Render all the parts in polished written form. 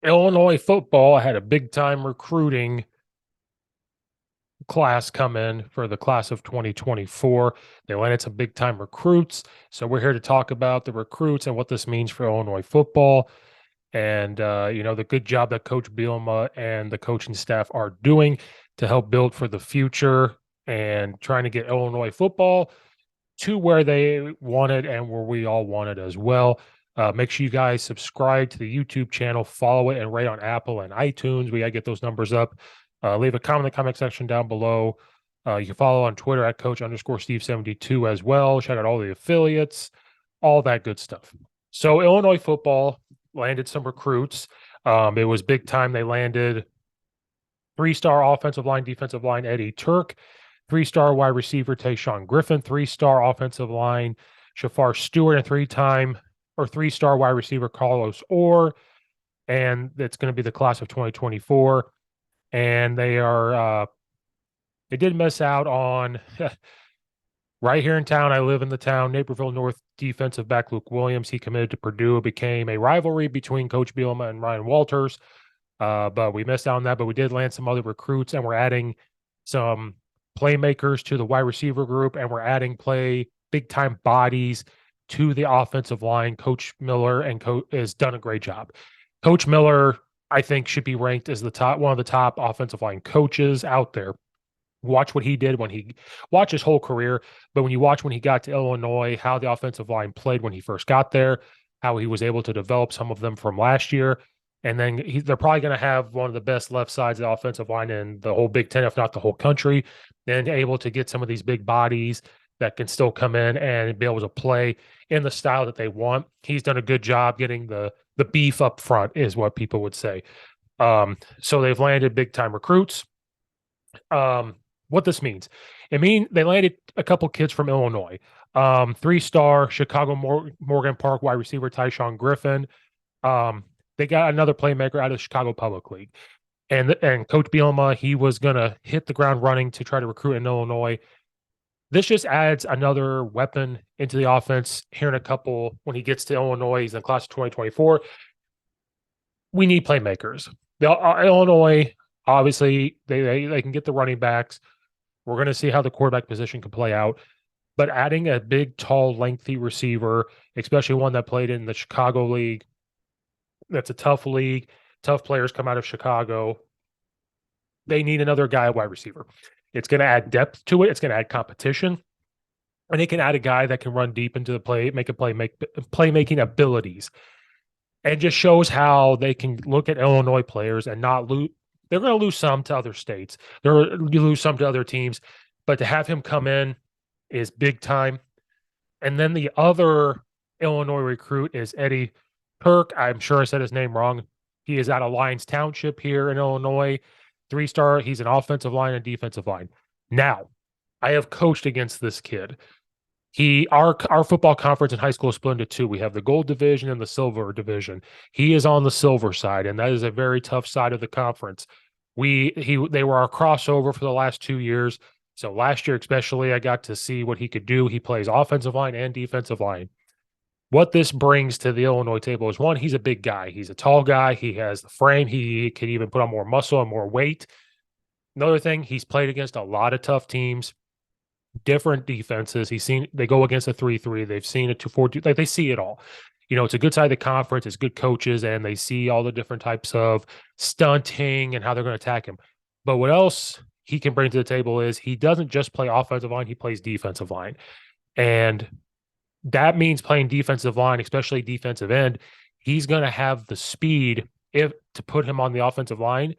Illinois football had a big time recruiting class come in for the class of 2024. They landed some big time recruits. So we're here to talk about the recruits and what this means for Illinois football and the good job that Coach Bielema and the coaching staff are doing to help build for the future and trying to get Illinois football to where they wanted and where we all wanted as well. Make sure you guys subscribe to the YouTube channel, follow it, and rate on Apple and iTunes. We got to get those numbers up. Leave a comment in the comment section down below. You can follow on Twitter at Coach_Steve72 as well. Shout out all the affiliates, all that good stuff. So Illinois football landed some recruits. It was big time. They landed three-star offensive line, defensive line Eddie Turk, three-star wide receiver Tayshawn Griffin, three-star offensive line Shafar Stewart, and three-star wide receiver Carlos Orr. And it's going to be the class of 2024. And they did miss out on right here in town. I live in the town, Naperville North defensive back Luke Williams. He committed to Purdue. It became a rivalry between Coach Bielema and Ryan Walters. But we missed out on that. But we did land some other recruits, and we're adding some playmakers to the wide receiver group, and we're adding big time bodies to the offensive line. Coach Miller has done a great job. Coach Miller, I think, should be ranked as one of the top offensive line coaches out there. Watch what he did watch his whole career, but when you watch when he got to Illinois, how the offensive line played when he first got there, how he was able to develop some of them from last year. And then they're probably going to have one of the best left sides of the offensive line in the whole Big Ten, if not the whole country, and able to get some of these big bodies that can still come in and be able to play in the style that they want. He's done a good job getting the beef up front, is what people would say. So they've landed big time recruits. What this means, they landed a couple kids from Illinois. Three-star Chicago Morgan Park wide receiver Tayshawn Griffin. They got another playmaker out of the Chicago Public League. And Coach Bielema, he was going to hit the ground running to try to recruit in Illinois. This just adds another weapon into the offense here in when he gets to Illinois. He's in the class of 2024. We need playmakers. Illinois, obviously, they can get the running backs. We're going to see how the quarterback position can play out. But adding a big, tall, lengthy receiver, especially one that played in the Chicago League, that's a tough league. Tough players come out of Chicago. They need another guy at wide receiver. It's going to add depth to it. It's going to add competition. And it can add a guy that can run deep into the play, make playmaking abilities. And just shows how they can look at Illinois players and not lose. They're going to lose some to other states. You lose some to other teams. But to have him come in is big time. And then the other Illinois recruit is Eddie Turk. I'm sure I said his name wrong. He is out of Lyons Township here in Illinois. Three-star. He's an offensive line and defensive line. Now, I have coached against this kid. Our football conference in high school is split into two. We have the gold division and the silver division. He is on the silver side, and that is a very tough side of the conference. They were our crossover for the last 2 years. So last year, especially, I got to see what he could do. He plays offensive line and defensive line. What this brings to the Illinois table is, one, he's a big guy. He's a tall guy. He has the frame. He can even put on more muscle and more weight. Another thing, he's played against a lot of tough teams, different defenses. They go against a 3-3. They've seen a 2-4. Like, they see it all. It's a good side of the conference. It's good coaches, and they see all the different types of stunting and how they're going to attack him. But what else he can bring to the table is he doesn't just play offensive line. He plays defensive line. And that means playing defensive line, especially defensive end. He's going to have the speed to put him on the offensive line.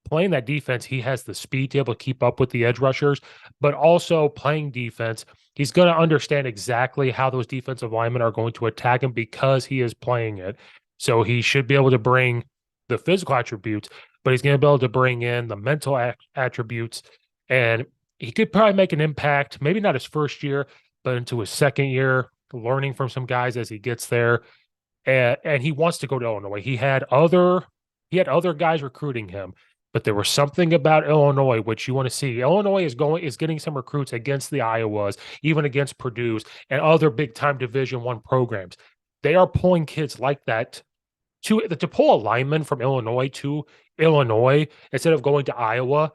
Playing that defense, he has the speed to be able to keep up with the edge rushers, but also playing defense, he's going to understand exactly how those defensive linemen are going to attack him because he is playing it. So he should be able to bring the physical attributes, but he's going to be able to bring in the mental attributes, and he could probably make an impact, maybe not his first year, but into his second year, learning from some guys as he gets there. And he wants to go to Illinois. He had other guys recruiting him, but there was something about Illinois which you want to see. Illinois is getting some recruits against the Iowas, even against Purdue's and other big time Division I programs. They are pulling kids like that to pull a lineman from Illinois to Illinois instead of going to Iowa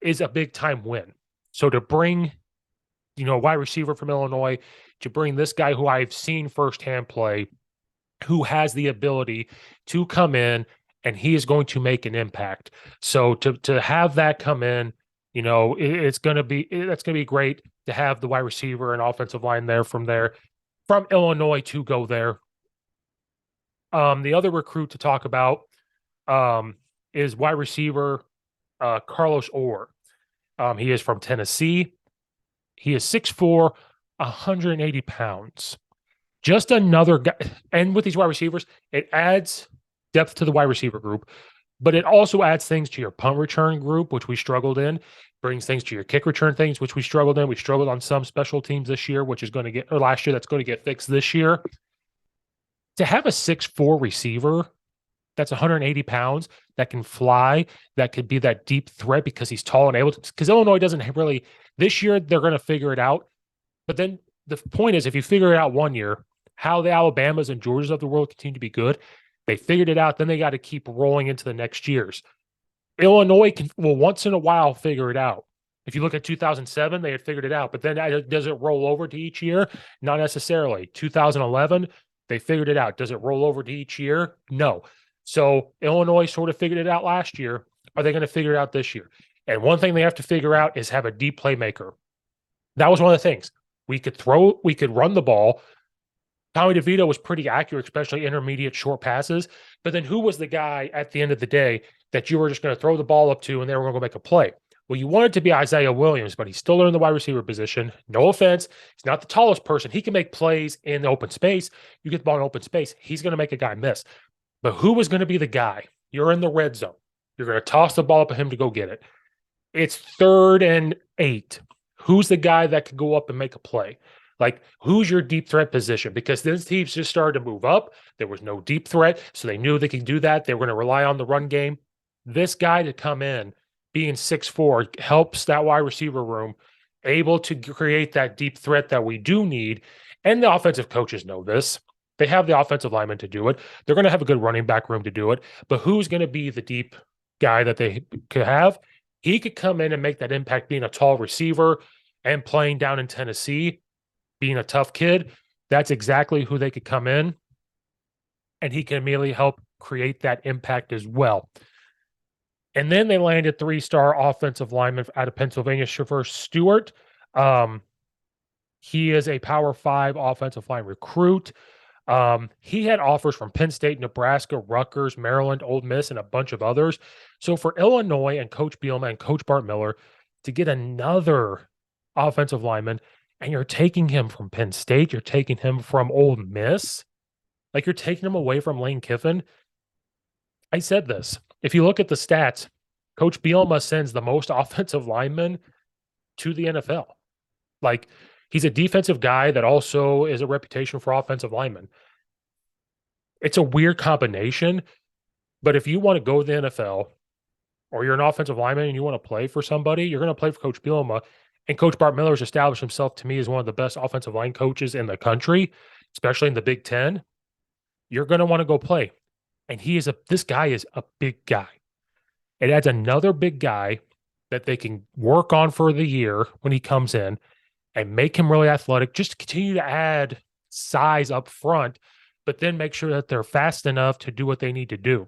is a big time win. So to bring, a wide receiver from Illinois, to bring this guy who I've seen firsthand play, who has the ability to come in and he is going to make an impact. So to have that come in, it's going to be that's going to be great to have the wide receiver and offensive line from Illinois to go there. The other recruit to talk about is wide receiver Carlos Orr. He is from Tennessee. He is 6'4", 180 pounds. Just another guy. And with these wide receivers, it adds depth to the wide receiver group, but it also adds things to your punt return group, which we struggled in, brings things to your kick return things, which we struggled in. We struggled on some special teams this year, which is going to get, or last year, that's going to get fixed this year. To have a 6'4" receiver that's 180 pounds, that can fly, that could be that deep threat because he's tall and able to, because Illinois doesn't really, this year, they're going to figure it out. But then the point is, if you figure it out one year, how the Alabamas and Georgias of the world continue to be good, they figured it out, then they got to keep rolling into the next years. Illinois will once in a while figure it out. If you look at 2007, they had figured it out, but then does it roll over to each year? Not necessarily. 2011, they figured it out. Does it roll over to each year? No. So Illinois sort of figured it out last year. Are they going to figure it out this year? And one thing they have to figure out is have a deep playmaker. That was one of the things. We could run the ball. Tommy DeVito was pretty accurate, especially intermediate short passes. But then who was the guy at the end of the day that you were just going to throw the ball up to and they were going to go make a play? Well, you want it to be Isaiah Williams, but he's still learning the wide receiver position. No offense. He's not the tallest person. He can make plays in open space. You get the ball in open space, he's going to make a guy miss. But who was going to be the guy? You're in the red zone. You're going to toss the ball up at him to go get it. It's 3rd and 8. Who's the guy that could go up and make a play? Like, who's your deep threat position? Because this team's just started to move up. There was no deep threat, so they knew they could do that. They were going to rely on the run game. This guy to come in, being 6'4", helps that wide receiver room, able to create that deep threat that we do need. And the offensive coaches know this. They have the offensive linemen to do it. They're going to have a good running back room to do it. But who's going to be the deep guy that they could have? He could come in and make that impact being a tall receiver and playing down in Tennessee, being a tough kid. That's exactly who they could come in, and he can immediately help create that impact as well. And then they landed 3-star offensive lineman out of Pennsylvania, Shaver Stewart. He is a Power 5 offensive line recruit. He had offers from Penn State, Nebraska, Rutgers, Maryland, Ole Miss, and a bunch of others. So for Illinois and Coach Bielema and Coach Bart Miller to get another offensive lineman, and you're taking him from Penn State, you're taking him from Ole Miss, like you're taking him away from Lane Kiffin. I said this. If you look at the stats, Coach Bielema sends the most offensive linemen to the NFL. Like, he's a defensive guy that also is a reputation for offensive linemen. It's a weird combination, but if you want to go to the NFL or you're an offensive lineman and you want to play for somebody, you're going to play for Coach Bielema. And Coach Bart Miller has established himself to me as one of the best offensive line coaches in the country, especially in the Big Ten. You're going to want to go play. And this guy is a big guy. It adds another big guy that they can work on for the year when he comes in and make him really athletic, just to continue to add size up front, but then make sure that they're fast enough to do what they need to do.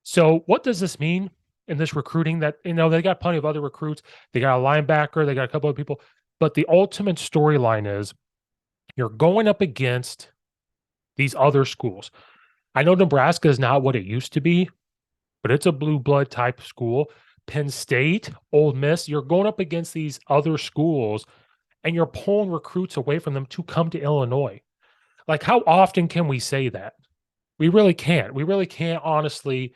So what does this mean in this recruiting? That, they got plenty of other recruits. They got a linebacker. They got a couple of people. But the ultimate storyline is you're going up against these other schools. I know Nebraska is not what it used to be, but it's a blue blood type school. Penn State, Ole Miss, you're going up against these other schools and you're pulling recruits away from them to come to Illinois. Like, how often can we say that? We really can't. We really can't honestly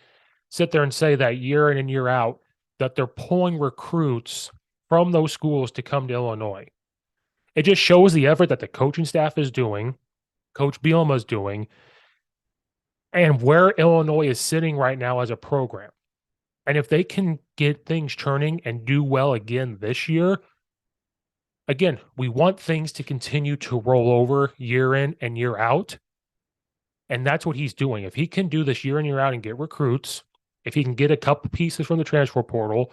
sit there and say that year in and year out that they're pulling recruits from those schools to come to Illinois. It just shows the effort that the coaching staff is doing, Coach Bielema is doing, and where Illinois is sitting right now as a program. And if they can get things churning and do well again this year, again, we want things to continue to roll over year in and year out. And that's what he's doing. If he can do this year in, year out and get recruits, if he can get a couple pieces from the transfer portal,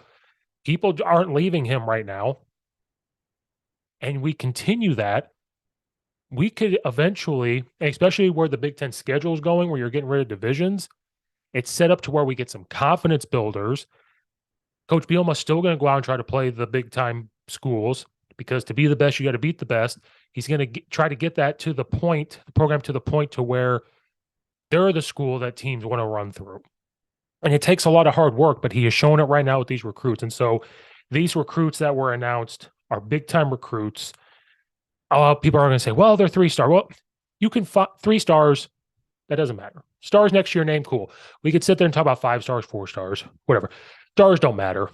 people aren't leaving him right now, and we continue that, we could eventually, especially where the Big Ten schedule is going, where you're getting rid of divisions, it's set up to where we get some confidence builders. Coach Bielema's still going to go out and try to play the big time schools, because to be the best, you got to beat the best. He's going to try to get that to the point, the program to the point to where they're the school that teams want to run through. And it takes a lot of hard work, but he is showing it right now with these recruits. And so these recruits that were announced are big time recruits. People are going to say, well, they're 3-star. Well, you can 3 stars. That doesn't matter. Stars next year, name cool. We could sit there and talk about 5 stars, 4 stars, whatever. Stars don't matter.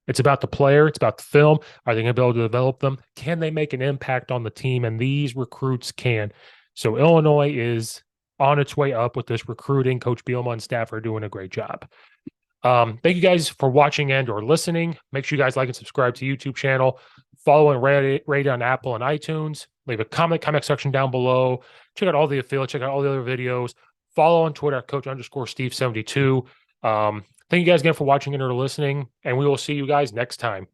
It's about the player. It's about the film. Are they going to be able to develop them? Can they make an impact on the team? And these recruits can. So Illinois is on its way up with this recruiting. Coach Bielema and staff are doing a great job. Thank you guys for watching and or listening. Make sure you guys like and subscribe to the YouTube channel. Follow and rate on Apple and iTunes. Leave a comment section down below. Check out all the affiliates. Check out all the other videos. Follow on Twitter at Coach_Steve72. Thank you guys again for watching and or listening, and we will see you guys next time.